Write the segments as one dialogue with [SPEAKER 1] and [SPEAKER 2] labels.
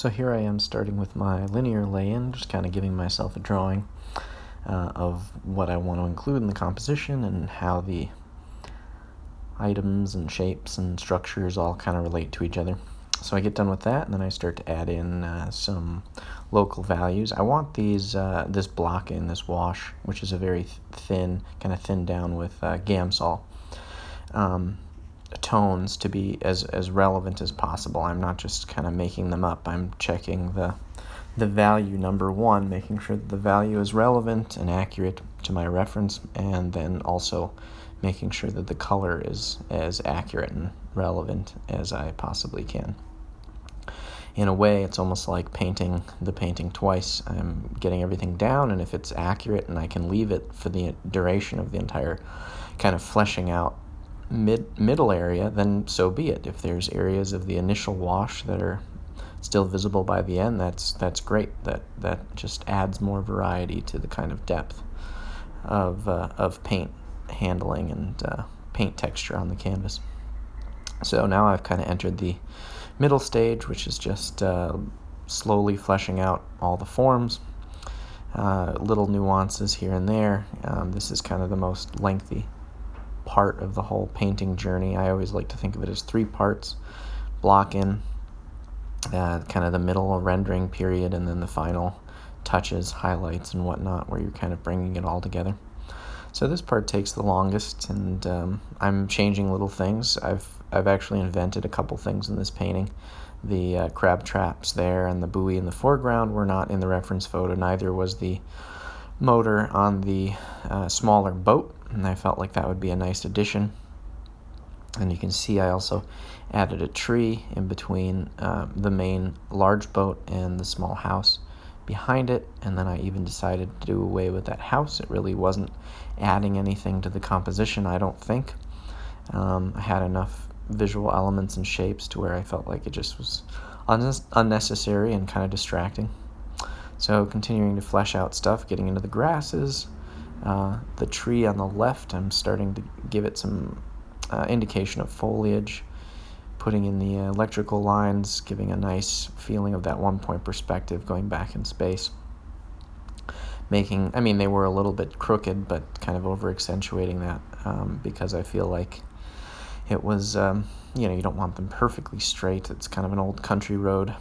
[SPEAKER 1] So here I am starting with my linear lay-in, just kind of giving myself a drawing of what I want to include in the composition and how the items and shapes and structures all kind of relate to each other. So I get done with that, and then I start to add in some local values. I want these this block in this wash, which is a very thin, kind of thinned down with Gamsol. Tones to be as relevant as possible. I'm not just kind of making them up. I'm checking the value number one, making sure that the value is relevant and accurate to my reference, and then also making sure that the color is as accurate and relevant as I possibly can. In a way, it's almost like painting the painting twice. I'm getting everything down, and if it's accurate and I can leave it for the duration of the entire kind of fleshing out middle area, then so be it. If there's areas of the initial wash that are still visible by the end, that's great. That just adds more variety to the kind of depth of paint handling and paint texture on the canvas. So now I've kind of entered the middle stage, which is just slowly fleshing out all the forms, little nuances here and there. This is kind of the most lengthy part of the whole painting journey. I always like to think of it as 3 parts: block in, kind of the middle rendering period, and then the final touches, highlights, and whatnot, where you're kind of bringing it all together. So this part takes the longest, and I'm changing little things. I've actually invented a couple things in this painting. The crab traps there and the buoy in the foreground were not in the reference photo. Neither was the motor on the smaller boat, and I felt like that would be a nice addition. And you can see I also added a tree in between the main large boat and the small house behind it, and then I even decided to do away with that house. It really wasn't adding anything to the composition, I don't think. I had enough visual elements and shapes to where I felt like it just was unnecessary and kind of distracting. So continuing to flesh out stuff, getting into the grasses. The tree on the left, I'm starting to give it some indication of foliage, putting in the electrical lines, giving a nice feeling of that one-point perspective going back in space. They were a little bit crooked, but kind of over-accentuating that because I feel like it was, you don't want them perfectly straight. It's kind of an old country road.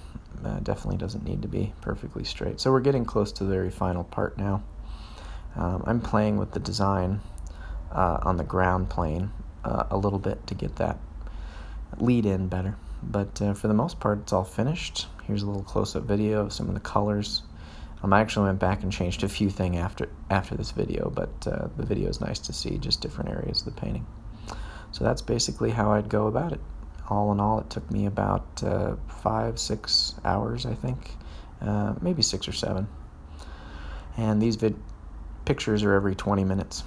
[SPEAKER 1] Definitely doesn't need to be perfectly straight. So we're getting close to the very final part now. I'm playing with the design on the ground plane a little bit to get that lead in better. But for the most part, it's all finished. Here's a little close-up video of some of the colors. I actually went back and changed a few things after this video, but the video is nice to see just different areas of the painting. So that's basically how I'd go about it. All in all, it took me about 5-6 hours, I think, maybe 6 or 7. And these pictures are every 20 minutes.